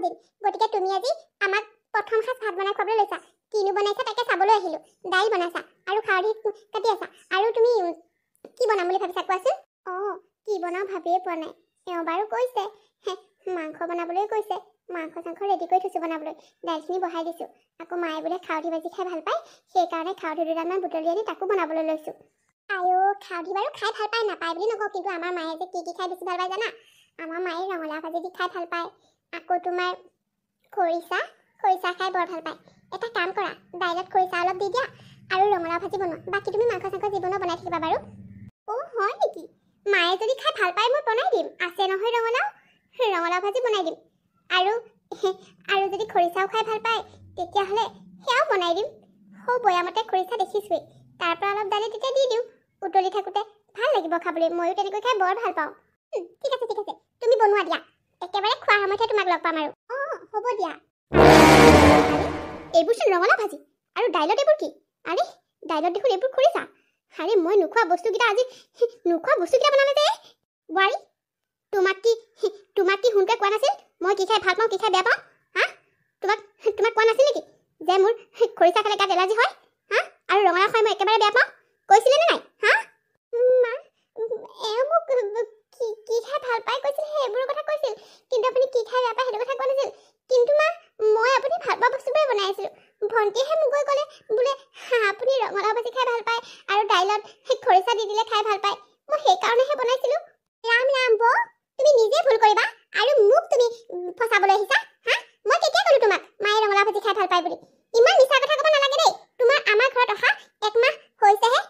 দিন গতিকে তুমি আজি আমাক প্ৰথম সাজ ভাত বনাই খুৱাবলৈ লৈছা কিনো বনাইছা তাকে চাবলৈ আহিলো দাইল বনাইছা আৰু খাৰলি কাটি আছা আৰু তুমি কি বনাম বুলি ভাবিছা কোৱাচোন কি বনাও ভাবিয়ে পোৱা নাই এওঁ বাৰু কৈছে মাংস বনাবলৈ কৈছে মাংস চাংস ৰেডি কৰি থৈছো বনাবলৈ দাইলখিনি বহাই দিছো আকৌ মায়ে বোলে খাৰলি ভাজি খাই ভাল পায় সেইকাৰণে খাৰলি দুটামান বুটলি আনি তাকো বনাবলৈ লৈছো আয়ো খাৰলি বাৰু খাই ভাল পায় নাপায় বুলি নকওঁ কিন্তু আমাৰ মায়ে যে কি খাই বেছি ভাল পায় জানা আমাৰ মায়ে ৰঙালাও ভাজি দি খাই ভাল পায় আকৌ তোমাৰ খৰিচা খাই বৰ ভাল পায় এটা কাম কৰা দাইলত খৰিচা অলপ দি দিয়া আৰু ৰঙালাও ভাজি বনোৱা বাকী তুমি মাংস চাংস জীৱনো বনাই থাকিবা বাৰু হয় নেকি মায়ে যদি খাই ভাল পায় মই বনাই দিম আছে নহয় ৰঙালাও ভাজি বনাই দিম আৰু যদি খৰিচাও খাই ভাল পায় তেতিয়াহ'লে সেয়াও বনাই দিম বৈয়ামতে খৰিচা দেখিছোৱেই তাৰ পৰা অলপ দালি তেতিয়া দি দিওঁ উতলি থাকোঁতে ভাল লাগিব খাবলৈ ময়ো তেনেকৈ খাই বৰ ভাল পাওঁ ঠিক আছে তুমি বনোৱা দিয়া একেবাৰে খোৱাৰ সময়তহে তোমাক লগ পাম আৰু হ'ব দিয়া এইবোৰচোন ৰঙালাও ভাজি আৰু দাইলত এইবোৰ কি আৰে দাইলত দেখোন এইবোৰ খৰিচা আৰে মই নোখোৱা বস্তুকেইটা বনালে যে বোৱাৰী তোমাক কি সোনকালে কোৱা নাছিল মই কি খাই ভাল পাওঁ কি খাই বেয়া পাওঁ তোমাক কোৱা নাছিল নেকি যে মোৰ খৰিচা খালে গাত এলাৰ্জি হয় আৰু ৰঙালাও খাই মই একেবাৰে বেয়া পাওঁ কৈছিলে নে নাই মা এওঁ মোক কি খাই ভাল পাই কৈছিল সেইবোৰৰ কথা কৈছিল কিন্তু আপুনি কি খাই বেয়া পায় সেইটো কথা কোৱা নাছিল কিন্তু মা মই আপুনি ভাল পোৱা বস্তুবোৰে বনাই আছিলোঁ ভণ্টিয়েহে মোক গৈ ক'লে বোলে আপুনি ৰঙালাও ভাজি খাই ভাল পায় আৰু দাইলত খৰিচা দি দিলে খাই ভাল পায় মই সেইকাৰণেহে বনাইছিলোঁ ৰাম বৌ তুমি নিজে ভুল কৰিবা আৰু মোক তুমি ফচাবলৈ আহিছা মই কেতিয়া ক'লো তোমাক মায়ে ৰঙালাও ভাজি খাই ভাল পায় বুলি ইমান মিছা কথা ক'ব নালাগে দেই তোমাৰ আমাৰ ঘৰত অহা 1 মাহ হৈছেহে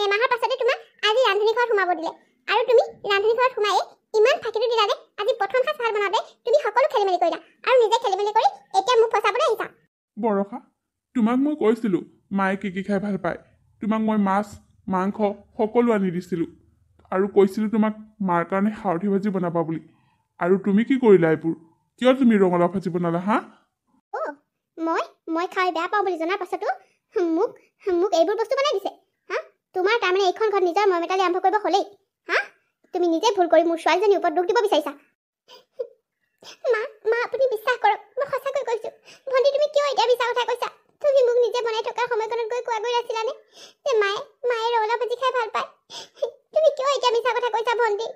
এমাহৰ পাছতে তোমাক আজি ৰান্ধনী ঘৰত সোমাব দিলে আৰু তুমি ৰান্ধনী ঘৰত সোমাই ইমান ফাঁকিটো দিলা যে আজি প্ৰথম সাজ ভাত বনাওঁতে তুমি সকলো খেলিমেলি কৰিলা আৰু নিজে খেলিমেলি কৰি এতিয়া মোক ফচাবলৈ আহিছা বৰষা তোমাক মই কৈছিলোঁ মায়ে কি খাই ভাল পায় তোমাক মই মাছ মাংস সকলো আনি দিছিলোঁ আৰু কৈছিলোঁ তোমাক মাৰ কাৰণে খাৰলি ভাজি বনাবা বুলি আৰু তুমি কি কৰিলা এইবোৰ কিয় তুমি ৰঙালাও ভাজি বনালা মই খাই বেয়া পাওঁ বুলি জনাৰ পাছতো মোক এইবোৰ বস্তু বনাই দিছে তোমাৰ তাৰমানে এইখন ঘৰত নিজৰ মৰমেটালি আৰম্ভ কৰিব হ'লেই তুমি নিজে ভুল কৰি মোৰ ছোৱালীজনীৰ ওপৰত দুখ দিব বিচাৰিছা মা আপুনি বিশ্বাস কৰক মই সঁচাকৈ কৈছোঁ ভণ্টি তুমি কিয় এতিয়া মিছা কথা কৈছা তুমি মোক নিজে বনাই থকাৰ সময়কণত গৈ কোৱা গৈ আছিলানে যে মায়ে ৰঙালাও ভাজি খাই ভাল পায় তুমি কিয় এতিয়া মিছা কথা কৈছা ভণ্টি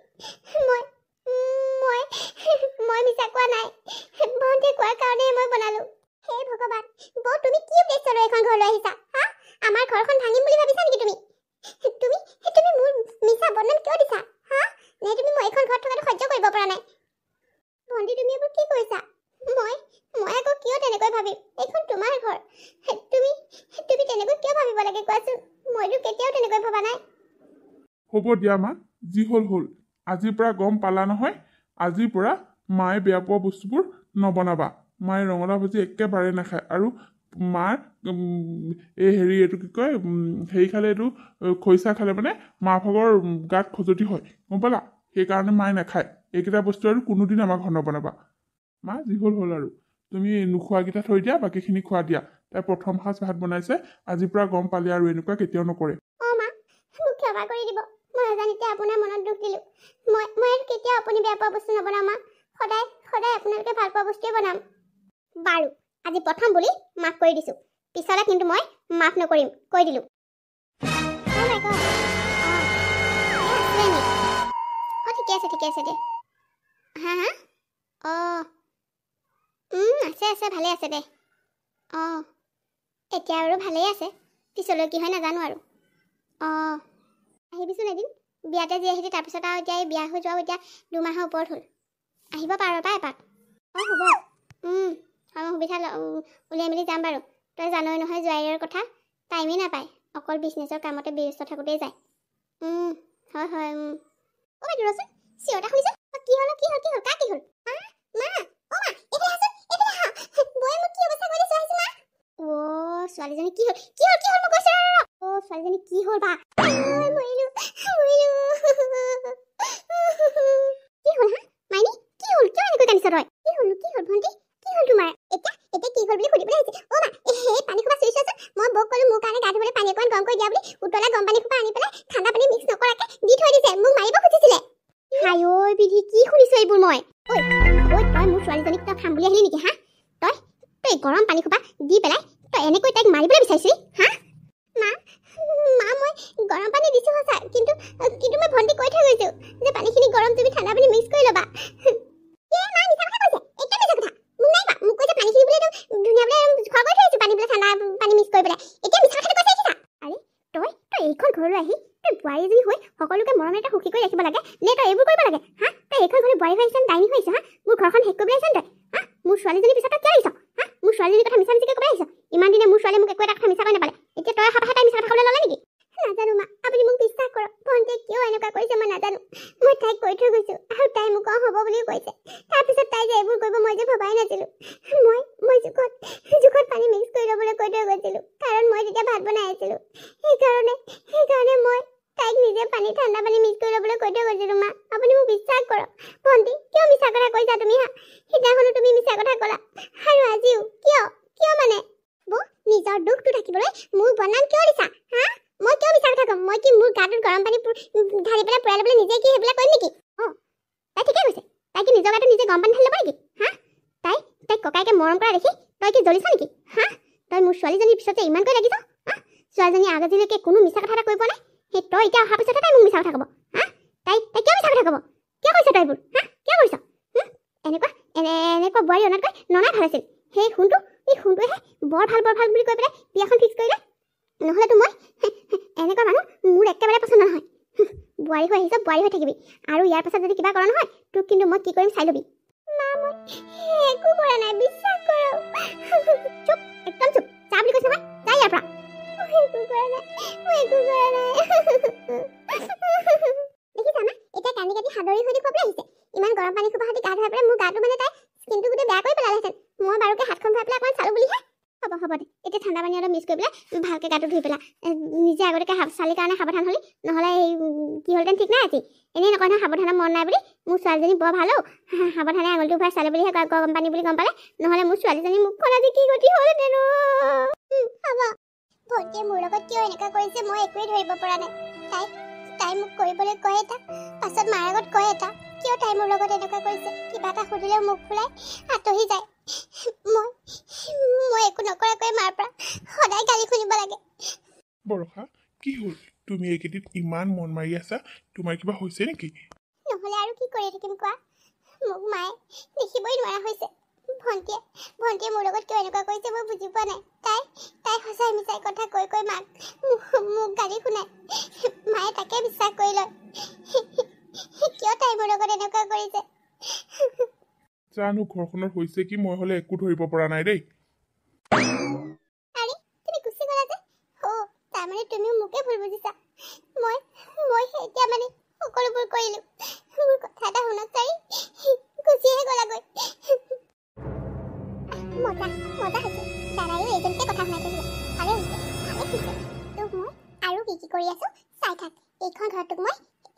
মই মিছা কোৱা নাই ভণ্টিয়ে কোৱাৰ কাৰণেই মই বনালোঁ হে ভগৱান বৌ তুমি কি উদ্দেশ্য লৈ এখন ঘৰলৈ আহিছা আমাৰ ঘৰখন ভাঙিম বুলি ভাবিছা নেকি তুমি মোৰ মিছা বদনাম কিয় দিছা নে তুমি মই এখন ঘৰত থকাটো সহ্য কৰিব পৰা নাই ভণ্টি তুমি এইবোৰ কি কৰিছা মই আকৌ কিয় তেনেকৈ ভাবিম এইখন তোমাৰ ঘৰ তুমি তেনেকৈ কিয় ভাবিব লাগে কোৱাচোন মইতো কেতিয়াও তেনেকৈ ভবা নাই হ'ব দিয়া মা যি হ'ল আজিৰ পৰা গম পালা নহয় আজিৰ পৰা মায়ে বেয়া পোৱা বস্তুবোৰ নবনাবা মায়ে ৰঙালাও ভাজি একেবাৰে নাখায় আৰু মাৰ এইটো কি কয় হেৰি খালে এইটো খৰিচা খালে মানে মাৰ ভাগৰ গাত খজুৱতি হয় গম পালা সেইকাৰণে মায়ে নাখায় এইকেইটা বস্তু আৰু কোনোদিন আমাৰ ঘৰ নবনাবা মা যি হ'ল আৰু তুমি নোখোৱাকেইটা থৈ দিয়া বাকীখিনি খোৱা দিয়া তাই প্ৰথম সাজ ভাত বনাইছে আজিৰ পৰা গম পালে আৰু এনেকুৱা কেতিয়াও নকৰে মা মোক ক্ষমা কৰি দিব মই অজানিতে আপোনাৰ মনত দুখ দিলোঁ মই কেতিয়াও আপুনি বেয়া পোৱা বস্তু নবনাম মা সদায় আপোনালোকে ভাল পোৱা বস্তুৱে বনাম বাৰু আজি প্ৰথম বুলি মাফ কৰি দিছোঁ পিছলৈ কিন্তু মই মাফ নকৰিম কৈ দিলোঁ ঠিকে আছে দে আছে ভালে আছে দে এতিয়া আৰু ভালেই আছে পিছলৈ কি হয় নাজানো আৰু আহিবিচোন এদিন বিয়াতে যি আহিছে তাৰপিছত আৰু এতিয়া এই বিয়া হৈ যোৱাও এতিয়া 2 মাহৰ ওপৰত হ'ল আহিব পাৰ এপাক হ'ব সুবিধা উলিয়াই মেলি যাম বাৰু তই জানই নহয় জোৱাইৰ কথা টাইমেই নাপায় অকল বিজনেছৰ কামতে ব্যস্ত থাকোঁতেই যায় হয় ৰচোন চিঞৰটা শুনিছ কি হ'ল কাৰ কি হ'ল ছোৱালীজনী কি হ'ল মই কৈছো ছোৱালীজনী কি হ'ল বা মৰিলো কি হ'ল মাইনী কি হ'ল কিয় এনেকৈ কান্দিছ তই কি হ'ল ভণ্টি কি হ'ল তোমাৰ এতিয়া কি হ'ল বুলি সুধিবলৈ আহিছে সেই পানী খোপা চুই চোৱাচোন মই বৌক ক'লো মোৰ কাৰণে গা ধুবলৈ পানী অকণমান গৰম কৰি দিয়া বুলি উতলা গৰম পানী খোপা আনি পেলাই ঠাণ্ডা পানী মিক্স নকৰাকৈ দি থৈ দিছে মোক মাৰিব খুজিছিলে হাই ঐ বিধি কি শুনিছো এইবোৰ মই ঐ ঐ তই মোৰ ছোৱালীজনীক তই খাম বুলি আহিলি নেকি হা তই তই গৰম পানী খোপা দি পেলাই তই এনেকৈ তাইক মাৰিবলৈ বিচাৰিছিলি হা মা মা মই গৰম পানী দিছোঁ সঁচা কিন্তু মই ভণ্টি কৈ থৈ গৈছোঁ যে পানীখিনি গৰম তুমি ঠাণ্ডা পানী মিক্স কৰি ল'বা মা মিছা কথা কৈছে একদম মিছা কথা মোক নাই মোক কৈছে পানীখিনি বোলে ধুনীয়া বোলে খোৱা কৰি থৈ আহিছোঁ পানী বোলে ঠাণ্ডা পানী মিক্স কৰি পেলাই এতিয়া মিছা কথাটো কৈছে কিছা আৰে তই এইখন ঘৰলৈ আহি তই বোৱাৰী এজনী হৈ সকলোকে মৰমে এটা সুখী কৰি ৰাখিব লাগে নে তই এইবোৰ কৰিব লাগে হা তই এইখন ঘৰলৈ বোৱাৰী হৈ আহিছ ডাইনী হৈ আহিছ হা মোৰ ঘৰখন শেষ কৰিবলৈ আহিছ তই হা মোৰ ছোৱালীজনীৰ পিছত তই কিয় আহিছ হা মোৰ ছোৱালীজনীৰ কথা মিছা মিছিকৈ ক'বলৈ আহিছ ইমান দিনে মোৰ ছোৱালীয়ে মোক একো এটা কথা মিছা কৈ নাপালে এতিয়া তই হাত হাতাই মিছা কথা ক'বলৈ ল'লে নেকি নাজানো মা আপুনি মোক বিশ্বাস কৰক ভণ্টিয়ে কিয় এনেকুৱা কৰিছে মই নাজানো মই তাইক কৈ থৈ গৈছোঁ আৰু তাই মোক হ'ব বুলিও কৈছে তাৰপিছত তাই যে এইবোৰ কৰিব মই যে ভবাই নাছিলোঁ মই জোখত পানী মিক্স কৰি ল'বলৈ কৈ থৈ গৈছিলোঁ কাৰণ মই তেতিয়া ভাত বনাই আছিলোঁ সেইকাৰণে মই তাইক নিজে পানী ঠাণ্ডা পানী মিক্স কৰি ল'বলৈ কৈ থৈ গৈছিলোঁ মা আপুনি মোক বিশ্বাস কৰক ভণ্টি কিয় মিছা কথা কৈছা তুমি হা সিদিনাখনো তুমি মিছা কথা ক'লা আৰু আজিও কিয় মানে নিজৰ দুখটো থাকিবলৈ মোৰ বনাম কিয় দিছা হা মই কিয় মিছা কথা ক'ম মই কি মোৰ গাটোত গৰম পানী ঢালি পেলাই পুৰাই ল'বলৈ নিজে কি সেইবিলাক কৰিম নেকি তাই ঠিকে কৈছে তাই কি নিজৰ গাটোত নিজে গৰম পানী ঢালি ল'ব নেকি হা তাইক ককাইকে মৰম কৰা দেখি তই কি জ্বলিছ নেকি হা তই মোৰ ছোৱালীজনীৰ পিছতে ইমানকৈ লাগিছ হা ছোৱালীজনী আজিলৈকে কোনো মিছা কথা এটা কৈ পোৱা নাই সেই তই এতিয়া অহাৰ পিছতে তাই মোক মিছা কথা ক'ব হা তাই কিয় মিছা কথা ক'ব কিয় কৈছ তই এইবোৰ হা কিয় কৰিছ এনেকুৱা বোৱাৰী অনাতকৈ ননাই ভাল আছিল সেই সোণটোৱেহে বৰ ভাল বুলি কৈ পেলাই বিয়াখন ফিক্স কৰিলে নহ'লেতো মই এনেকুৱা মানুহ মোৰ একেবাৰে পচন্দ নহয় বোৱাৰী হৈ আহিছ বোৱাৰী হৈ থাকিবি আৰু ইয়াৰ পাছত যদি কিবা কৰা নহয় তোক কিন্তু মই কি কৰিম চাই ল'বি মা মই একো কৰা নাই বিশ্বাস কৰক চুপ একদম চুপ যা বুলি কৈছে মই যা ইয়াৰ পৰা মই একো কৰা নাই দেখিছা না এতিয়া কান্দি সাদৰী হৈ খুৱাবলৈ আহিছে ইমান গৰম পানী খোপা সৈতে গা ধুৱাই পেলাই মোৰ গাটো মানে তাই স্কিনটো গোটেই বেয়া কৰি পেলালেহেঁতেন মই বাৰুকে হাতখন ধুৱাই পেলাই অকণমান চালোঁ বুলিহে হ'ব দে এতিয়া ঠাণ্ডা পানী অলপ মিক্স কৰি পেলাই ভালকৈ গাটো ধুই পেলাই নিজে আগতীয়াকৈ চালিৰ কাৰণে সাৱধান হ'লি নহ'লে কি হ'লহেঁতেন ঠিক নাই আজি এনেই নকয় নহয় সাৱধানৰ মন নাই বুলি মোৰ ছোৱালীজনী বৰ ভাল সাৱধানে আঙুলিটো ভৰাই চালে বুলিহে গৰম পানী বুলি গম পালে নহ'লে মোৰ ছোৱালীজনী মুখখন আজি কি গতি হ'লহেঁতেন হ'ব ভণ্টিয়ে মোৰ লগত কিয় এনেকুৱা কৰিছে মই একোৱেই ধৰিব পৰা নাই তাই মোক কৰিবলৈ কয় এটা পাছত মাৰ আগত কয় এটা কিয় তাই মোৰ লগত এনেকুৱা কৰিছে কিবা এটা সুধিলেও মুখ ফুলাই আঁতৰি যায় মই একো নকৰাকৈ মাৰ পৰা সদায় গালি শুনিব লাগে বৰষা কি হ'ল তুমি এইকেইদিন ইমান মন মাৰি আছা তোমাৰ কিবা হৈছে নেকি নহ'লে আৰু কি কৰি থাকিম কোৱা মোক মায়ে দেখিবই নোৱাৰা হৈছে ভণ্টিয়ে মোৰ লগত কিয় এনেকুৱা কৰিছে মই বুজি পোৱা নাই তাই সঁচাই মিছাই কথা কৈ মাক মোক গালি শুনাই মায়ে তাকে বিশ্বাস কৰি লয় কিয় তাই মোৰ লগত এনেকুৱা কৰিছে জানো ঘৰখনত হৈছে কি মই হ'লে একো ধৰিব পৰা নাই দেই আৰে তুমি গুচি গ'লা যে তাৰমানে তুমিও মোকে ভুল বুজিছা মই এতিয়া মানে সকলোবোৰ কৰিলোঁ মোৰ কথা এটা শুনক চাৰি গুচিহে গ'লাগৈ মজা হৈছে দাদাইও এইজনকে কথা শুনাই থাকিলে ভালে হৈছে তোক মই আৰু কি কৰি আছো চাই থাক এইখন ঘৰত তোক মই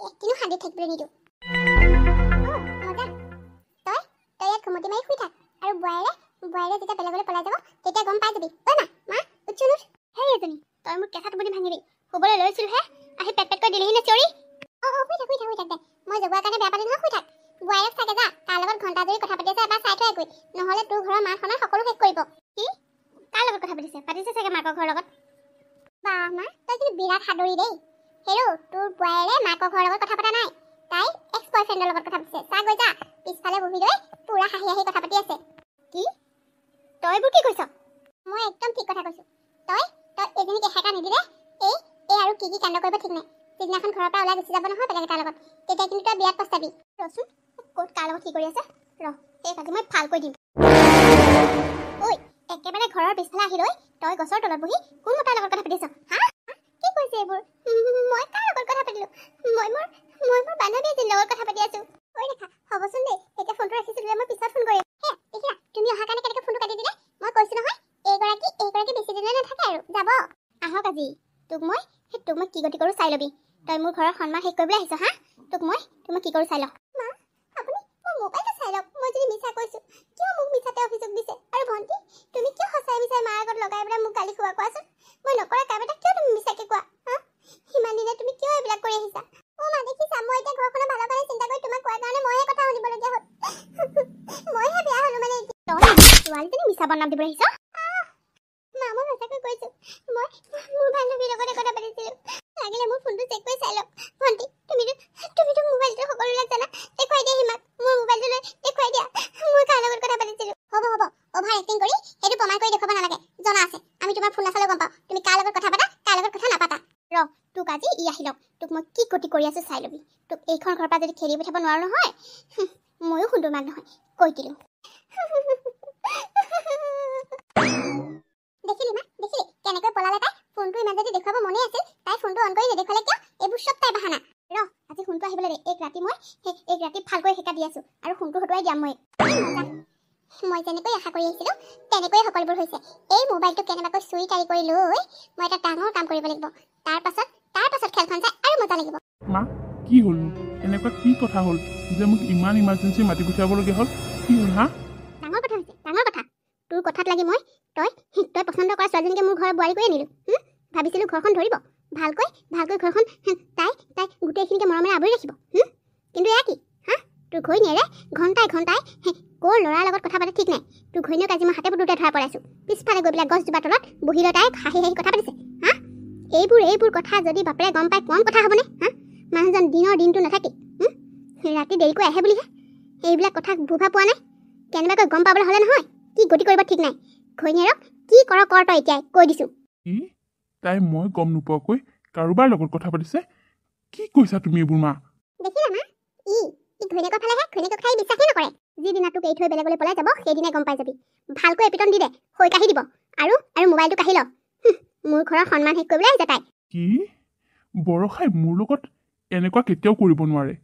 এদিনো শান্তি থাকিবলৈ নিদিওঁ মজা তই ইয়াত ঘুমটি মাৰি শুই থাক আৰু বোৱাৰীৰে যেতিয়া বেলেগলৈ পলাই যাব তেতিয়া গম পাই যাবি মা উঠছো নুঠ হেই এজনী তই মোৰ কেঁচা টোপনি ভাঙিবি শুবলৈ লৈছিলোহে আহি পেট দিলিহি নে চিঞৰি শুই থাক দে মই জগোৱাৰ কাৰণে বেয়া পালি নহয় শুই থাক বোৱাৰীক চাগে যা তাৰ লগত ঘণ্টা জুৰি কথা পাতি আছে এবাৰ চাই থৈ একোই নহ'লে তোৰ ঘৰৰ মাখনৰ সকলো শেষ কৰিব কি কাৰ লগত কথা পাতিছে চাগে মাকৰ ঘৰৰ লগত বা মা তই কিন্তু বিৰাট সাদৰী দেই হেৰো তোৰ বোৱাৰীৰে মাকৰ ঘৰৰ লগত কথা পতা নাই তাই এক্স বয়ফ্ৰেণ্ডৰ লগত কথা পাতিছে চা গৈ যা পিছফালে বহি লৈ পুৰা হাঁহি কথা পাতি আছে কি তই এইবোৰ কি কৈছ মই একদম ঠিক কথা কৈছো তই এজনীক এশেকা নিদিলে এই আৰু কি কাণ্ড কৰিব ঠিক নাই যিদিনাখন ঘৰৰ পৰা ওলাই গুচি যাব নহয় বেলেগ এটাৰ লগত তেতিয়া কিন্তু তই বিয়াত পস্তাবি ৰচোন ক'ত কাৰ লগত কি কৰি আছে সেই আজি মই ভালকৈ দিম ঐ একেবাৰে ঘৰৰ পিছফালে আহি লৈ তই গছৰ তলত বহি কোন মতাৰ লগত কথা পাতিছ হা কি কৈছে এইবোৰ মই কাৰ লগত কথা পাতিলোঁ মই মোৰ বান্ধৱী এজনীৰ লগত কথা পাতি আছোঁ ঐ ৰেখা হ'বচোন দেই এতিয়া ফোনটো ৰাখিছোঁ মই পিছত ফোন কৰিম দেখিলা তুমি অহাৰ কাৰণে কেনেকৈ ফোনটো কাটি দিলে মই কৈছোঁ নহয় এইগৰাকী বেছি দিনলৈ নাথাকে আৰু যাব আহক আজি তোক মই কি গতি কৰোঁ চাই ল'বি তই মোৰ ঘৰৰ সন্মান শেষ কৰিবলৈ আহিছ হা তোক মই কি কৰোঁ চাই ল মা আপুনি মোৰ মোবাইলটো চাই লওক মই যদি মিছা কৈছোঁ কিয় মোক মিছাতে অভিযোগ দিছে আৰু ভণ্টি তুমি কিয় সঁচাই মিছাই মাৰ আগত লগাই পেলাই মোক গালি খোৱা কোৱাচোন মই নকৰা কাম এটা কিয় তুমি মিছাকে কোৱা হা ইমান দিনে তুমি কিয় এইবিলাক কৰি আহিছা মা দেখিছা মই এতিয়া ঘৰখনৰ ভালৰ কাৰণে চিন্তা কৰি তোমাক কোৱাৰ কাৰণে মইহে কথা শুনিবলগীয়া হ'ল মিছা বনাম দিবলৈ আহিছ মা মই সঁচাকৈ কৈছো মই মোৰ বান্ধৱীৰ লগতে কথা পাতিছিলো লাগিলে মোৰ ফোনটো চেক কৰি চাই লওক ভণ্টি তুমিতো মোবাইলটো সকলোবিলাক জানা দেখুৱাই দিয়া হিমাক মোৰ মোবাইলটো লৈ দেখুৱাই দিয়া মই কাৰ লগত কথা পাতিছিলো হ'ব অভাৰ এক্টিং কৰি সেইটো প্ৰমাণ কৰি দেখুৱাব নালাগে জনা আছে আমি তোমাৰ ফোন নাচালেও গম পাওঁ তুমি কাৰ লগত কথা পাতা কাৰ লগত কথা নাপাতা তোক আজি ই আহি লওক তোক মই কি গতি কৰি আছো চাই ল'বি তোক এইখন ঘৰৰ পৰা যদি খেদি পঠাব নোৱাৰো নহয় ময়ো সুন্দৰ মাক নহয় কৈ দিলো দেখিলি কেনেকৈ পলালে তাই ফোনটো ইমান যদি দেখুৱাব মনে আছিল তাই ফোনটো অন কৰি নেদেখুৱালে কিয় এইবোৰ চব তাই বাহানা আজি ফোনটো আহিবলৈ দে এক ৰাতি ভালকৈ শিকা দি আছো আৰু ফোনটো হতুৱাই দিয়াম মই যেনেকৈ আশা কৰি আহিছিলো তেনেকৈ সকলোবোৰ হৈছে এই মোবাইলটো কেনেবাকৈ চুৰি তাৰি কৰি লৈ মই এটা ডাঙৰ কাম কৰিব লাগিব তাৰ পাছত খেলখন চাই আৰু মজা লাগিব মা কি হ'ল এনেকুৱা কি কথা হ'ল যে মোক ইমান ইমাৰ্জেঞ্চি মাতি পঠিয়াবলগীয়া হ'ল কি হ'ল হা ডাঙৰ কথা হৈছে ডাঙৰ কথা তোৰ কথাত লাগি মই তই পচন্দ কৰা ছোৱালীজনীকে মোৰ ঘৰৰ বোৱাৰী কৰি আনিলো ভাবিছিলো ঘৰখন ধৰিব ভালকৈ ঘৰখন তাই গোটেইখিনিকে মৰমেৰে আৱৰি ৰাখিব কিন্তু এয়া কি তোৰ ঘৈণীয়েৰে ঘণ্টাই ক'ৰ ল'ৰাৰ লগত কথা পাতে ঠিক নাই তোৰ ঘৈণীয়েক আজি মই হাতে পুতুতে ধৰা পৰাইছো পিছফালে গৈ পেলাই গছজোপা তলত বহি লৈ তাই হাঁহি কথা পাতিছে এইবোৰ কথা যদি বাপেৰে গম পাই কম কথা হ'বনে মানুহজন দিনটো নাথাকি ৰাতি দেৰিকৈ আহে বুলিহে এইবিলাক কথা বুভা পোৱা নাই কেনেবাকৈ গম পাবলৈ হ'লে নহয় কি গতি কৰিব ঠিক নাই ঘৈণীয়েৰক কি কৰ তই এতিয়াই কৈ দিছো তাই মই গম নোপোৱাকৈ কাৰোবাৰ লগত কথা পাতিছে কি কৈছা তুমি এইবোৰ মা দেখিলা মা ঘৈণীয়েকৰ ফালেহে ঘৈণীয়েকক খাই বিশ্বাসেই নকৰে যিদিনা তোক এৰি থৈ বেলেগলৈ পলাই যাব সেইদিনাই গম পাই যাবি ভালকৈ এপিটন দি দে হৈ কাঢ়ি দিব আৰু মোবাইলটো কাঢ়ি ল মোৰ ঘৰৰ সন্মান শেষ কৰিবলৈ আহিছে তাই কি বৰষাই মোৰ লগত এনেকুৱা কেতিয়াও কৰিব নোৱাৰে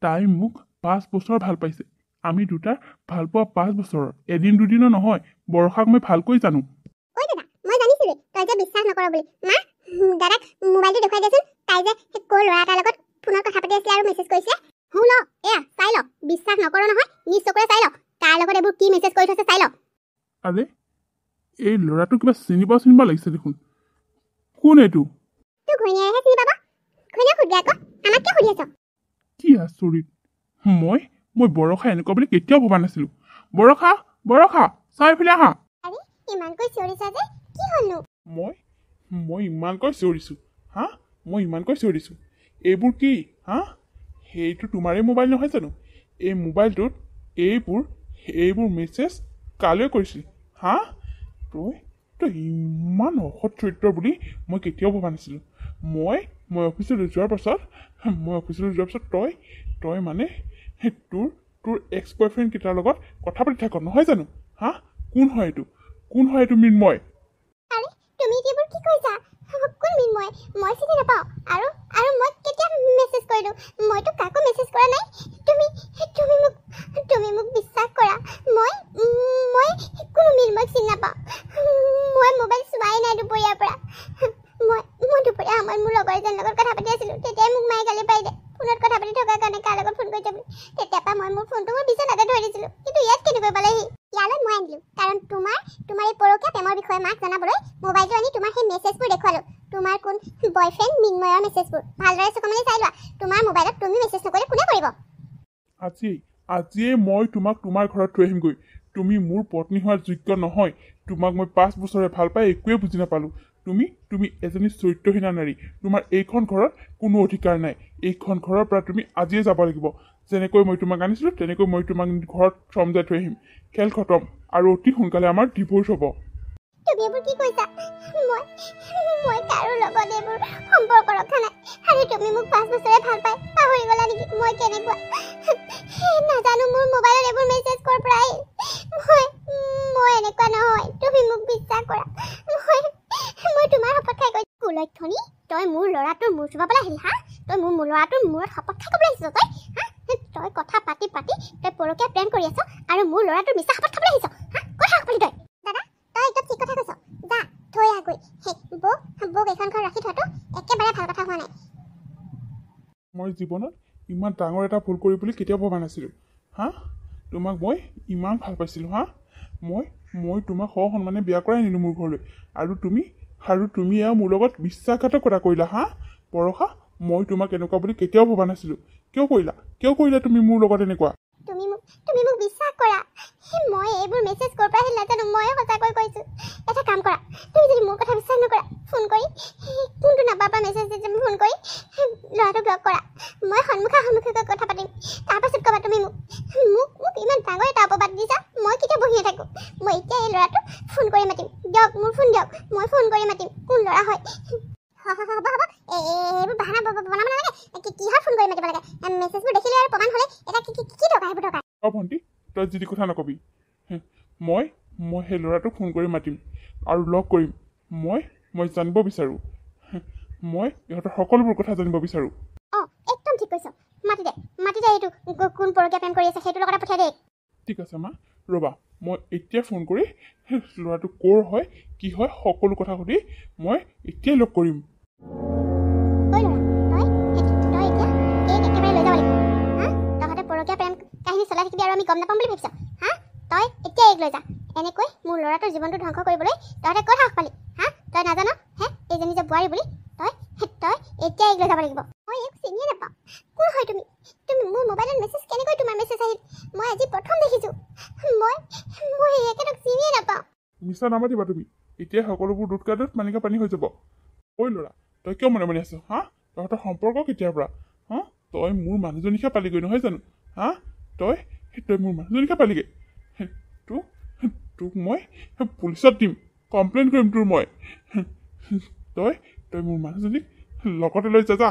তাই মোক 5 বছৰ ভাল পাইছে আমি দুটাৰ ভাল পোৱা 5 বছৰৰ এদিন দুদিনৰ নহয় বৰষাক মই ভালকৈ জানো ঐ দাদা মই জানিছিলো তই যে বিশ্বাস নকৰ বুলি মা দাদাক মোবাইলটো দেখুৱাই দিয়াচোন তাই যে ক'ৰ ল'ৰা এটাৰ লগত ফোনত কথা পাতি আছিলে আৰু মেছেজ কৰিছে শুন এয়া চাই ল বিশ্বাস নকৰ নহয় নিজ চকুৰে চাই ল তাৰ লগত এইবোৰ কি মেছেজ কৰি থৈছে চাই ল আৰে এই ল'ৰাটো কিবা চিনিব লাগিছে দেখোন কোন এইটো তোৰ ঘৈণীয়েৰেহে চিনি পাব ঘৈণীয়েক সুধি আকৌ আমাক কিয় সুধি আছ কি আচৰিত মই বৰষা এনেকুৱা বুলি কেতিয়াও ভবা নাছিলো বৰষা চাই ফেলে আহা আৰে ইমানকৈ চিঞৰিছা যে কি হ'লনো মই ইমানকৈ চিঞৰিছো এইবোৰ কি সেইটো তোমাৰেই মোবাইল নহয় জানো এই মোবাইলটোত এইবোৰ মেছেজ কালৈ কৰিছিল তই ইমান অসৎ চৰিত্ৰ বুলি মই কেতিয়াও ভবা নাছিলো মই অফিচলৈ যোৱাৰ পাছত তই মানে তোৰ এক্স বয়ফ্ৰেণ্ড কেইটাৰ লগত কথা পাতি থাক নহয় জানো কোন হয় এইটো মৃন্ময় আৰে তুমি এইবোৰ কি কৈছা কোন মৃন্ময় মই চিনি নাপাওঁ আৰু মই কেতিয়া মেছেজ কৰিলো মইতো কাকো মেছেজ কৰা নাই তুমি মোক বিশ্বাস কৰা মই কোনো মৃন্ময়ক চিনি নাপাওঁ মই মোবাইল চোৱাই নাই দুপৰীয়াৰ পৰা মই দুপৰীয়া সময়ত মোৰ লগৰ এজনৰ লগত কথা পাতি আছিলো তেতিয়াই মোক মায়ে গালি পাই দে ফোনত কথা পাতি থকাৰ কাৰণে কাৰ লগত ফোন কৰিছে বুলি তেতিয়াৰ পৰা মই মোৰ ফোনটো মোৰ বিচনাতে থৈ দিছিলো কিন্তু ইয়াত কেনেকৈ পালেহি ইয়ালৈ মই আনিলো কাৰণ তোমাৰ এই পৰকীয়া প্ৰেমৰ বিষয়ে মাক জনাবলৈ মোবাইলটো আনি তোমাৰ সেই মেছেজবোৰ দেখুৱালো তোমাৰ কোন বয়ফ্ৰেণ্ড মৃন্ময়ৰ মেছেজবোৰ ভালদৰে চকু মেলি চাই লোৱা তোমাৰ মোবাইলত তুমি মেছেজ নকৰিলে কোনে কৰিব আজিয়ে মই তোমাক তোমাৰ ঘৰত থৈ আহিমগৈ তুমি মোৰ পত্নী হোৱাৰ যোগ্য নহয় তোমাক মই 5 বছৰে ভাল পাই একোৱে বুজি নাপালো তুমি এজনী চৰিত্ৰহীনা নাৰী তোমাৰ এইখন ঘৰত কোনো অধিকাৰ নাই এইখন ঘৰৰ পৰা তুমি আজিয়ে যাব লাগিব যেনেকৈ মই তোমাক আনিছিলো তেনেকৈ মই তোমাক ঘৰত সমজাই থৈ আহিম খেল খতম আৰু অতি সোনকালে আমাৰ ডিভোৰ্চ হ'ব তুমি এইবোৰ কি কৈছা মই কাৰো লগত এইবোৰ সম্পৰ্ক ৰখা নাই আৰু তুমি মোক 5 বছৰে ভাল পাই পাহৰি গলা নেকি মই কেনেকুৱা নাজানো মোৰ মোবাইলত এইবোৰ মেছেজ কৰ পৰা আহিল মই এনেকুৱা নহয় তুমি মোক বিশ্বাস কৰা মই তোমাৰ শপত খাই কৈছো কুলক্ষণী তই মোৰ ল'ৰাটোৰ মূৰ চুবাবলৈ আহিলি তই মোৰ ল'ৰাটোৰ মূৰত শপত খাই ক'বলৈ আহিছ তই কথা পাতি তই পৰকীয়া প্ৰেম কৰি আছ আৰু মোৰ ল'ৰাটোৰ মিছা শপত খাবলৈ আহিছ কথা কলি তই দাদা তই একদম ঠিক কথা কৈছ যা থৈ আহগৈ বৌক এখন ঘৰ ৰাখি থোৱাটো একেবাৰে ভাল কথা হোৱা নাই মই জীৱনত ইমান ডাঙৰ এটা ভুল কৰি বুলি কেতিয়াও ভবা নাছিলো তোমাক মই ইমান ভাল পাইছিলো মই তোমাক সন্মানে বিয়া কৰাই নিলো মোৰ ঘৰলৈ আৰু তুমি এয়া মোৰ লগত বিশ্বাসঘাতকতা কৰিলা বৰষা মই তোমাক এনেকুৱা বুলি কেতিয়াও ভবা নাছিলো কিয় কৰিলা তুমি মোৰ লগত এনেকুৱা তুমি মোক বিশ্বাস কৰা মই এইবোৰ মেছেজ ক'ৰ পৰা আহিল নাজানো মই সঁচাকৈ কৈছোঁ এটা কাম কৰা তুমি যদি মোৰ কথা বিশ্বাস নকৰা ফোন কৰি কোনটো নাম্বাৰৰ পৰা মেছেজ দিছে ফোন কৰি ল'ৰাটোক লগ কৰা মই সন্মুখাসন্মুখীকৈ কথা পাতিম তাৰপাছত ক'বা তুমি মোক ইমান ডাঙৰ এটা অপবাদ দিছা মই কেতিয়া বহিয়ে থাকোঁ মই এতিয়া এই ল'ৰাটোক ফোন কৰি মাতিম দিয়ক মোৰ ফোন দিয়ক মই ফোন কৰি মাতিম কোন ল'ৰা হয় হ'ব এইবোৰ বাহানা বনাব নালাগে কিহৰ ফোন কৰি মাতিব লাগে মেছেজবোৰ দেখিলে আৰু প্ৰমাণ হ'লে এটা কি দৰকাৰ সেইবোৰ দৰকাৰ ভণ্টি তই যি কথা নকবি মই সেই ল'ৰাটোক ফোন কৰি মাতিম আৰু লগ কৰিম মই জানিব বিচাৰোঁ মই ইহঁতৰ সকলোবোৰ কথা জানিব বিচাৰোঁ অঁ একদম ঠিক কৈছ মাতি দে এইটো কোন পৰকীয়া প্ৰেম কৰি আছে সেইটো লগতে পঠিয়াই দে ঠিক আছে মা ৰ'বা মই এতিয়া ফোন কৰি ল'ৰাটো ক'ৰ হয় কি হয় সকলো কথা সুধি মই এতিয়াই লগ কৰিম ঐ ল'ৰা তই এতিয়া এইক একেবাৰে লৈ যাব লাগিব হা তহঁতে পৰকীয়া প্ৰেম কাহিনী চলাই থাকিবি আৰু আমি গম নাপাম বুলি ভাবিছ হা তই এতিয়া এইক লৈ যা এনেকৈ মোৰ ল'ৰাটোৰ জীৱনটো ধ্বংস কৰিবলৈ তহঁতে ক'ত সাহস পালি হা তই নাজান এইজনী যে বোৱাৰী বুলি তই এতিয়া এইক লৈ যাব লাগিব মই এইক চিনিয়ে নাপাওঁ কোন হয় তুমি মোৰ মোবাইলত মেছেজ কেনেকৈ তোমাৰ মেছেজ আহিল মই আজি প্ৰথম দেখিছোঁ মই একেবাৰে চিনিয়ে নাপাওঁ মিছা নামাতিবা তুমি এতিয়া সকলোবোৰ দুধ পানীকা পানী হৈ যাব ঐ ল'ৰা তই কিয় মনে আছ হা তহঁতৰ সম্পৰ্ক কেতিয়াৰ পৰা হা তই মোৰ মানুহজনীকে পালিগৈ নহয় জানো হা তই মোৰ মানুহজনীকে পালিগৈ তোক মই পুলিচত দিম কমপ্লেইন কৰিম তোৰ মই তই মোৰ মানুহজনীক লগতে লৈ যা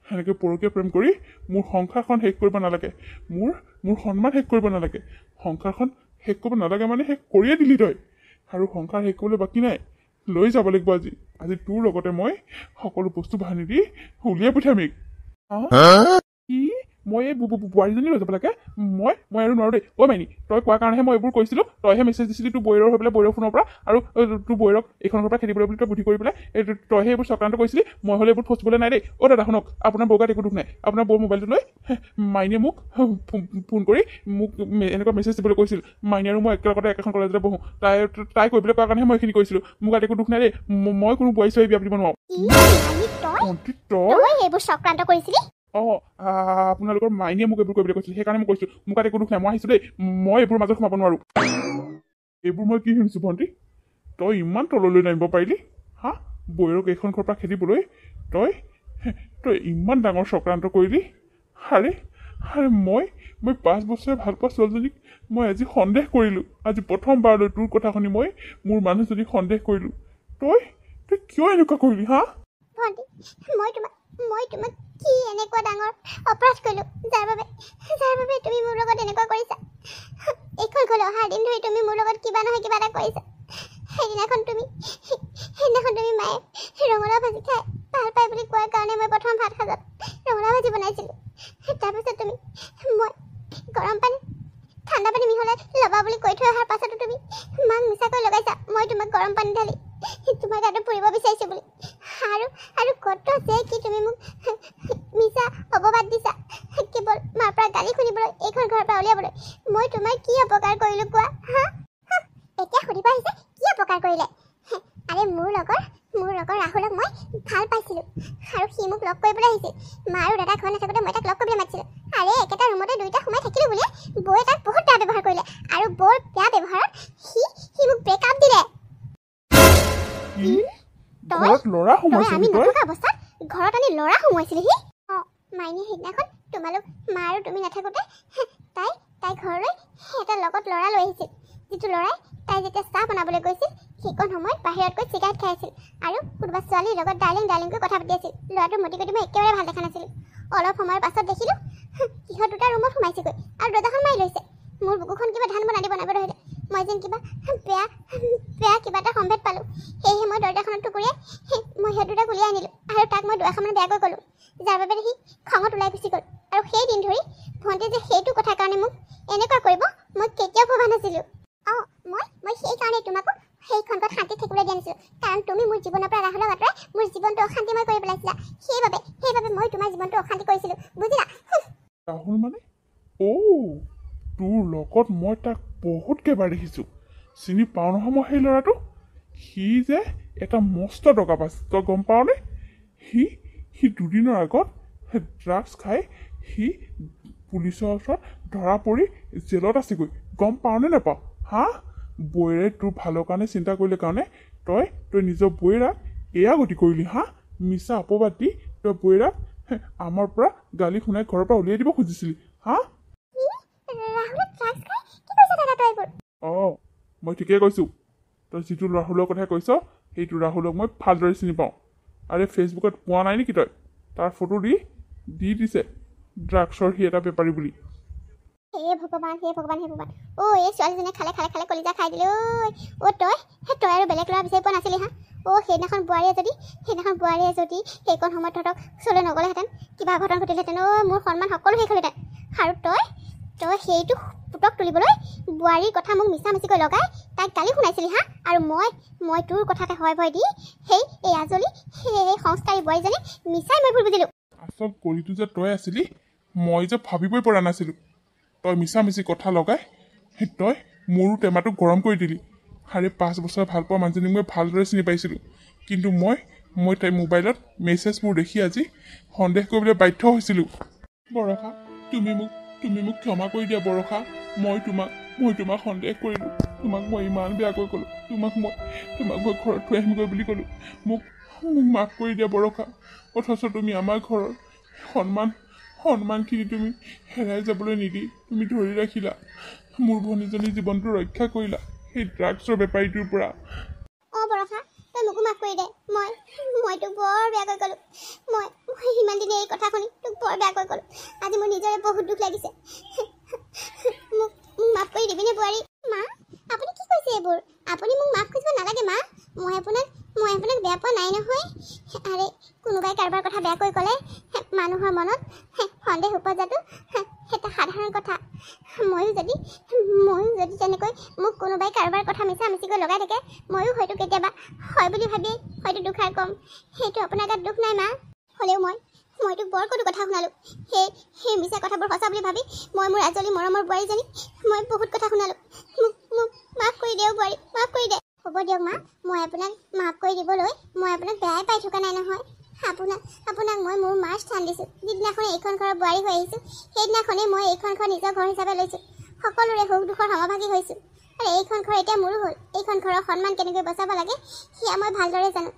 সেনেকৈ পৰকীয়া প্ৰেম কৰি মোৰ সংসাৰখন শেষ কৰিব নালাগে মোৰ সন্মান শেষ কৰিব নালাগে সংসাৰখন শেষ কৰিব নালাগে মানে শেষ কৰিয়ে দিলি তই আৰু সংসাৰ শেষ কৰিবলৈ বাকী নাই লৈ যাব লাগিব আজি তোৰ লগতে মই সকলো বস্তু বাহানি দি উলিয়াই পঠিয়াম কি মই এই বোৱাৰীজনী লৈ যাব লাগে মই আৰু নোৱাৰোঁ দেই ঐ মাইনী তই কোৱাৰ কাৰণেহে মই এইবোৰ কৈছিলোঁ তইহে মেছেজ দিছিলি তোৰ বৈৰৰ হৈ পেলাই বৈৰৰ ফোনৰ পৰা আৰু তোৰ বৈৰক এইখনৰ পৰা খেদিবলৈ বুলি তই বুদ্ধি কৰি পেলাই তইহে এইবোৰ চক্ৰান্ত কৰিছিলি মই হ'লে এইবোৰ ফচিবলৈ নাই দেই দাদা শুনক আপোনাৰ বৌগাত একো দুখ নাই আপোনাৰ বৌৰ মোবাইলটো লৈ মাইনীয়ে মোক ফোন কৰি মোক এনেকুৱা মেছেজ দিবলৈ কৈছিল মাইনী আৰু মই একেলগতে একেখন কলেজতে বহোঁ তাই কৈ পেলাই কোৱাৰ কাৰণেহে মই এইখিনি কৰিছিলোঁ মোৰ গাত একো দুখ নাই দেই মই কোনো বোৱাৰী ছোৱালী বিয়া পাতিব নোৱাৰোঁ এইবোৰ চক্ৰান্ত কৰিছিলি আপোনালোকৰ মাইনীয়ে মোক এইবোৰ কৰিবলৈ কৈছিল সেইকাৰণে মই কৈছোঁ মোক একো দুখ নাই মই আহিছোঁ দেই মই এইবোৰ মাজত সোমাব নোৱাৰোঁ এইবোৰ মই কি শুনিছোঁ ভণ্টি তই ইমান তললৈ নামিব পাৰিলি হা বৈৰক এইখন ঘৰৰ পৰা খেদিবলৈ তই ইমান ডাঙৰ চক্ৰান্ত কৰিলি আৰে মই 5 বছৰে ভাল পোৱা ছোৱালীজনীক মই আজি সন্দেহ কৰিলোঁ আজি প্ৰথমবাৰলৈ তোৰ কথা শুনি মই মোৰ মানুহজনীক সন্দেহ কৰিলোঁ তই কিয় এনেকুৱা কৰিলি হা মই তোমাক কি এনেকুৱা ডাঙৰ অপৰাধ কৰিলোঁ যাৰ বাবে তুমি মোৰ লগত এনেকুৱা কৰিছা এইখন ঘৰলৈ অহাৰ দিন ধৰি তুমি মোৰ লগত কিবা নহয় কিবা এটা কৰিছা সেইদিনাখন তুমি মায়ে ৰঙালাও ভাজি খাই ভাল পাই বুলি কোৱাৰ কাৰণে মই প্ৰথম ভাত সাজত ৰঙালাও ভাজি বনাইছিলোঁ তাৰপিছত তুমি মই গৰম পানী ঠাণ্ডা পানী মিহলাই ল'বা বুলি কৈ থৈ অহাৰ পাছতো তুমি মাক মিছাকৈ লগাইছা মই তোমাক গৰম পানী ঢালি তোমাৰ গাটো ফুৰিব বিচাৰিছোঁ বুলি আৰু কত যে কি তুমি মোক মিছা অপবাদ দিছা কেৱল মাৰ পৰা গালি শুনিবলৈ এইখন ঘৰৰ পৰা উলিয়াবলৈ মই তোমাৰ কি অপকাৰ কৰিলোঁ কোৱা হা এতিয়া সুধিব আহিছে কি অপকাৰ কৰিলে আৰে মোৰ লগৰ ৰাহুলক মই ভাল পাইছিলোঁ আৰু সি মোক লগ কৰিবলৈ আহিছিল মা আৰু দাদা ঘৰ নাথাকোঁতে মই তাক লগ কৰিবলৈ মাতিছিলোঁ আৰে একেটা ৰুমতে দুইটা সোমাই থাকিলোঁ বুলিয়ে বৌয়ে তাক বহুত বেয়া ব্যৱহাৰ কৰিলে আৰু বৰ বেয়া ব্যৱহাৰত সি মোক ব্ৰেকআপ দিলে আমি নথকা অৱস্থাত ঘৰত আনি ল'ৰা সোমোৱাইছিলেহি মাইনী সেইদিনাখন তোমালোক মা আৰু তুমি নাথাকোঁতে তাই ঘৰলৈ এটা লগত ল'ৰা লৈ আহিছিল যিটো ল'ৰাই তাই যেতিয়া চাহ বনাবলৈ গৈছিল সেইকণ সময়ত বাহিৰত গৈ চিগাৰেট খাই আছিল আৰু কোনোবা ছোৱালীৰ লগত ডাৰ্লিংকৈ কথা পাতি আছিল ল'ৰাটোৰ মতিগতি মই একেবাৰে ভাল দেখা নাছিলোঁ অলপ সময়ৰ পাছত দেখিলোঁ সিহঁত দুটা ৰুমত সোমাইছেগৈ আৰু দৰ্জাখন মাৰি লৈছে মোৰ বুকুখন কিবা ধান বনাব ধৰিলে মই যেন কিবা বেয়া কিবা এটা সম্ভেদ পালোঁ সেয়েহে মই দৰ্জাখনত টুকুৰিয়াই মই সিহঁত দুটাক উলিয়াই আনিলোঁ আৰু তাক মই দুআষাৰমান বেয়াকৈ ক'লোঁ যাৰ বাবে সি খঙত ওলাই গুচি গ'ল আৰু সেই দিন ধৰি ভণ্টিয়ে যে সেইটো কথাৰ কাৰণে মোক এনেকুৱা কৰিব মই কেতিয়াও ভবা নাছিলোঁ মই সেইকাৰণে তোমাকো সেইখন ঘৰত শান্তিত থাকিবলৈ দিয়া নাছিলোঁ কাৰণ তুমি মোৰ জীৱনৰ পৰা ৰাহুলক আঁতৰাই মোৰ জীৱনটো অশান্তিময় কৰি পেলাইছিলা সেইবাবে মই তোমাৰ জীৱনটো অশান্তি কৰিছিলোঁ বুজিলা ৰাহুল মানে তোৰ লগত মই তাক বহুতকেইবাৰ দেখিছোঁ চিনি পাওঁ নহয় মই সেই ল'ৰাটো সি যে এটা মস্ত টকা পাইছে তই গম পাৱনে সি দুদিনৰ আগত ড্ৰাগছ খাই সি পুলিচৰ ওচৰত ধৰা পৰি জেলত আছেগৈ গম পাওঁনে নাপাওঁ হা বৌৰে তোৰ ভালৰ কাৰণে চিন্তা কৰিলে কাৰণে তই নিজৰ বৌৰাক এয়া গতি কৰিলি হা মিছা অপবাদ দি তই বৌৰাক আমাৰ পৰা গালি শুনাই ঘৰৰ পৰা উলিয়াই দিব খুজিছিলি হা অঁ মই ঠিকেই কৈছোঁ তই যিটো ৰাহুলৰ কথা কৈছ সেইটো ৰাহুলক মই ভালদৰে চিনি পাওঁ আৰে ফেচবুকত পোৱা নাই নেকি তই তাৰ ফটো দি দিছে ড্ৰাগছৰ সি এটা বেপাৰী বুলি হে ভগৱান এই ছোৱালীজনীয়ে খালে কলিজা খাই দিলে ঐ তই আৰু বেলেগ ল'ৰা বিচাৰি পোৱা নাছিলি হা সেইদিনাখন বোৱাৰীয়ে যদি সেইকণ সময়ত তহঁতক ওচৰলৈ নগ'লেহেঁতেন কিবা অঘটন ঘটিলেহেঁতেন মোৰ সন্মান সকলো শেষ হ'লহেঁতেন আৰু তই সেইটো পুতক তুলিবলৈ বোৱাৰীৰ কথা মোক মিছামিছিকৈ লগাই তাইক গালি শুনাইছিলি হা আৰু মই তোৰ কথাতে হয় ভয় দি এই আজলি সেই সংস্কাৰী বোৱাৰীজনী মিছাই মই ভুল বুজিলোঁ আচল কলিটো যে তই আছিলি মই যে ভাবিবই পৰা নাছিলোঁ তই মিছামিছি কথা লগাই তই মোৰো টেমাটো গৰম কৰি দিলি আৰে 5 বছৰ ভালপোৱা মানুহজনীক মই ভালদৰে চিনি পাইছিলোঁ কিন্তু মই তাইৰ মোবাইলত মেছেজবোৰ দেখি আজি সন্দেহ কৰিবলৈ বাধ্য হৈছিলোঁ বৰষা তুমি মোক ক্ষমা কৰি দিয়া বৰষা মই তোমাক সন্দেহ কৰিলোঁ তোমাক মই ইমান বেয়াকৈ ক'লোঁ তোমাক মই ঘৰত থৈ আহিমগৈ বুলি ক'লোঁ মোক মাফ কৰি দিয়া বৰষা অথচ তুমি আমাৰ ঘৰৰ সন্মানখিনি তুমি হেৰাই যাবলৈ নিদি তুমি ধৰি ৰাখিলা মোৰ ভনীজনীৰ জীৱনটো ৰক্ষা কৰিলা সেই ড্ৰাগছৰ বেপাৰীটোৰ পৰা বৰষা তই মোকো মাফ কৰি দে মই তোক বৰ বেয়াকৈ ক'লোঁ মই সিমান দিনে এই কথা শুনি তোক বৰ বেয়াকৈ ক'লোঁ আজি মোৰ নিজৰে বহুত দুখ লাগিছে মোক মাফ কৰি দিবিনে বোৱাৰী মা আপুনি কি কৈছে এইবোৰ আপুনি মোক মাফ কৰিব নালাগে মা মই আপোনাক বেয়া পোৱা নাই নহয় আৰে কোনোবাই কাৰোবাৰ কথা বেয়াকৈ ক'লে মানুহৰ মনত সন্দেহ উপজাটো এটা সাধাৰণ কথা ময়ো যদি তেনেকৈ মোক কোনোবাই কাৰোবাৰ কথা মিছামিছিকৈ লগাই থাকে ময়ো হয়তো কেতিয়াবা হয় বুলি ভাবিয়েই হয়তো দুখাৰ কম সেইটো আপোনাৰ গাত দুখ নাই মা হ'লেও মই তোক বৰ কটু কথা শুনালোঁ সেই মিছা কথাবোৰ সঁচা বুলি ভাবি মই মোৰ আজলি মৰমৰ বোৱাৰীজনী মই বহুত কথা শুনালোঁ মোক মাফ কৰি দিয়ক বোৱাৰী মাফ কৰি দে হ'ব দিয়ক মা মই আপোনাক মাফ কৰি দিবলৈ মই আপোনাক বেয়াই পাই থকা নাই নহয় আপোনাক মই মোৰ মাৰ স্থান দিছোঁ যিদিনাখনে এইখন ঘৰৰ বোৱাৰী হৈ আহিছোঁ সেইদিনাখনেই মই এইখন ঘৰ নিজৰ ঘৰ হিচাপে লৈছোঁ সকলোৰে সুখ দুখৰ সমভাগী হৈছোঁ আৰু এইখন ঘৰ এতিয়া মোৰো হ'ল এইখন ঘৰৰ সন্মান কেনেকৈ বচাব লাগে সেয়া মই ভালদৰে জানো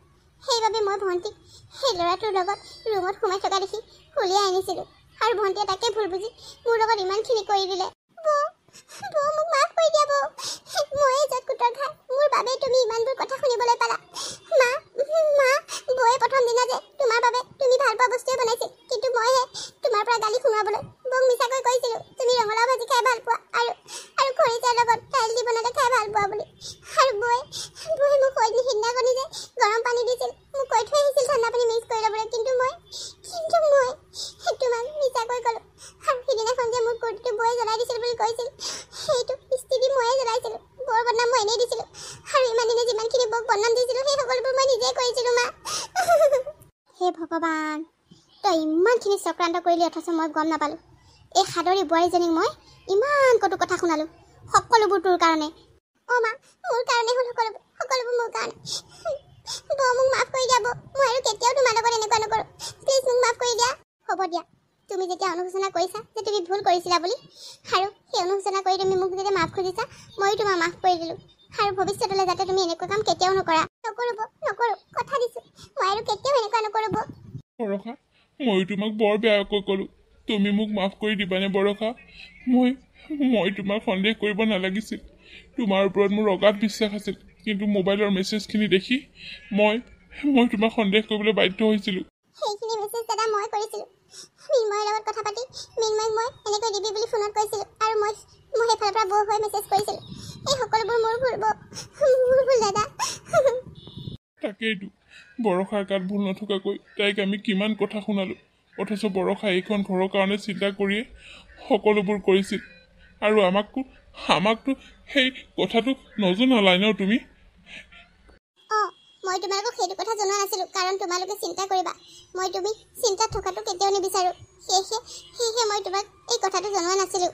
সেইবাবে মই ভণ্টিক সেই ল'ৰাটোৰ লগত ৰুমত সোমাই থকা দেখি উলিয়াই আনিছিলোঁ আৰু ভণ্টিয়ে তাকে ভুল বুজি মোৰ লগত ইমানখিনি কৰি দিলে বৌ মোক মাফ কৰি দিয়া বৌ মই য'ত কুটৰ খাই মোৰ বাবে তুমি ইমানবোৰ কথা শুনিবলৈ পালা মা বৌয়ে প্ৰথম দিনা যে তোমাৰ বাবে তুমি ভাল পোৱা বস্তুৱে বনাইছিল কিন্তু মইহে তোমাৰ পৰা গালি শুনাবলৈ বৌক মিছাকৈ কৈছিলোঁ তুমি ৰঙালাও ভাজি খাই ভাল পোৱা আৰু খৰিচাৰ লগত দাইল দি বনালে খাই ভাল পোৱা বুলি আৰু বৌয়ে মোক সিদিনাখনি যে গৰম পানী দিছিল মোক কৈ থৈ আহিছিল ঠাণ্ডা পানী মিক্স কৰি ল'বলৈ কিন্তু মই তোমাক মিছাকৈ ক'লোঁ আৰু সিদিনাখন যে মোৰ কুৰ্তিটো বৌয়ে জ্বলাই দিছিল বুলি কৈছিল সেইটো ইস্ত্ৰি ময়ে জ্বলাইছিলোঁ বৰ বদনাম মই এনেই দিছিলোঁ আৰু ইমান দিনে যিমানখিনি বৌক বদনাম দিছিলোঁ সেই সকলোবোৰ মই নিজেই কৰিছিলোঁ মা হে ভগৱান তই ইমানখিনি চক্ৰান্ত কৰিলি অথচ মই গম নাপালোঁ এই সাদৰী বোৱাৰীজনীক মই ইমান কটু কথা শুনালোঁ সকলোবোৰ তোৰ কাৰণে মা মোৰ কাৰণে হ'ল সকলোবোৰ মোৰ কাৰণে বৌ মোক মাফ কৰি দিয়া বৌ মই আৰু কেতিয়াও তোমাৰ লগত এনেকুৱা নকৰোঁ প্লিজ মোক মাফ কৰি দিয়া হ'ব দিয়া তুমি যেতিয়া অনুশোচনা কৰিছা যে তুমি ভুল কৰিছিলা বুলি আৰু সেই অনুশোচনা কৰি তুমি মোক যেতিয়া মাফ খুজিছা ময়ো তোমাক মাফ কৰি দিলোঁ আৰু ভৱিষ্যতলৈ যাতে তুমি এনেকুৱা কাম কেতিয়াও নকৰোঁ কথা দিছোঁ মই আৰু কেতিয়াও এনেকুৱা নকৰোঁ বৰষা ময়ো তোমাক বৰ বেয়াকৈ ক'লোঁ তুমি মোক মাফ কৰি দিবানে বৰষা মই তোমাক সন্দেহ কৰিব নালাগিছিল তোমাৰ ওপৰত মোৰ অগাধ বিশ্বাস আছিল কিন্তু মোবাইলৰ মেছেজখিনি দেখি মই তোমাক সন্দেহ কৰিবলৈ বাধ্য হৈছিলোঁ সেইখিনি মেছেজ দাদা মই কৰিছিলোঁ মিন্ময়ৰ লগত কথা পাতি মিন্ময়ক মই এনেকৈ দিবি বুলি ফোনত কৈছিলোঁ আৰু মই সেইফালৰ পৰা বৌ হৈ মেছেজ কৰিছিলোঁ এই সকলোবোৰ মোৰ ভুল দাদা তাকেইতো বৰষাৰ গাত ভুল নথকাকৈ তাইক আমি কিমান কথা শুনালোঁ অথচ বৰষা এইখন ঘৰৰ কাৰণে চিন্তা কৰিয়ে সকলোবোৰ কৰিছিল আৰু আমাকতো সেই কথাটো নজনালাই ন তুমি মই তোমালোকক সেইটো কথা জনোৱা নাছিলোঁ কাৰণ তোমালোকে চিন্তা কৰিবা মই তুমি চিন্তাত থকাটো কেতিয়াও নিবিচাৰোঁ সেয়েহে মই তোমাক এই কথাটো জনোৱা নাছিলোঁ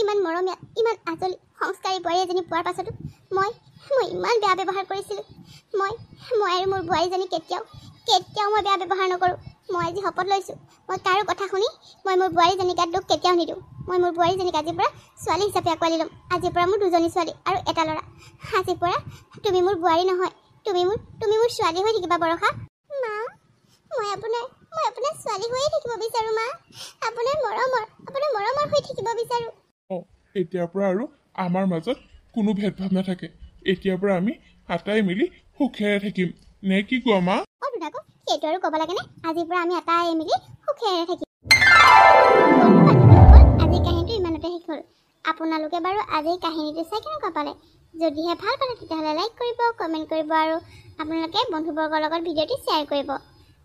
ইমান মৰমীয়া ইমান আজলি সংস্কাৰী বোৱাৰী এজনী পোৱাৰ পাছতো মই ইমান বেয়া ব্যৱহাৰ কৰিছিলোঁ মই আৰু মোৰ বোৱাৰীজনী কেতিয়াও মই বেয়া ব্যৱহাৰ নকৰোঁ মই আজি শপত লৈছোঁ মই কাৰো কথা শুনি মই মোৰ বোৱাৰীজনীৰ গাত দুখ কেতিয়াও নিদিওঁ মই মোৰ বোৱাৰীজনীক আজিৰ পৰা ছোৱালী হিচাপে আঁকোৱালি ল'ম। আজিৰ পৰা মোৰ দুজনী ছোৱালী আৰু এটা ল'ৰা। আজিৰ পৰা তুমি মোৰ বোৱাৰী নহয়, তুমি মোৰ ছোৱালী হৈ থাকিবা বৰষা। মা, মই আপোনাৰ ছোৱালী হৈয়ে থাকিব বিচাৰোঁ মা। আপোনাৰ মৰমৰ হৈ থাকিব বিচাৰোঁ। এতিয়াৰ পৰা আৰু আমাৰ মাজত কোনো ভেদভাৱ নাথাকে। এতিয়াৰ পৰা আমি আটাই মিলি সুখেৰে থাকিম, নে কি কোৱা মা? দুদাকো সেইটো আৰু ক'ব লাগেনে? আজিৰ পৰা আমি আটাই মিলি সুখেৰে থাকিম। আজিৰ কাহিনীটো ইমানতে শেষ হ'ল। আপোনালোকে বাৰু আজিৰ কাহিনীটো চাই কেনেকুৱা পালে? যদিহে ভাল পালে তেতিয়াহ'লে লাইক কৰিব, কমেণ্ট কৰিব আৰু আপোনালোকে বন্ধুবৰ্গৰ লগত ভিডিঅ'টি শ্বেয়াৰ কৰিব।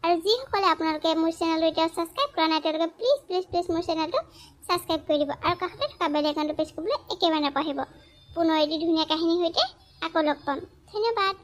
আৰু যিসকলে আপোনালোকে মোৰ চেনেলটো এতিয়াও ছাবস্ক্ৰাইব কৰা নাই তেওঁলোকে প্লিজ মোৰ চেনেলটো ছাবস্ক্ৰাইব কৰি দিব আৰু কাষতে থকা বেল আইকনটো প্ৰেছ কৰিবলৈ একেবাৰে নাপাহৰিব। পুনৰ এটি ধুনীয়া কাহিনীৰ সৈতে আকৌ লগ পাম। ধন্যবাদ।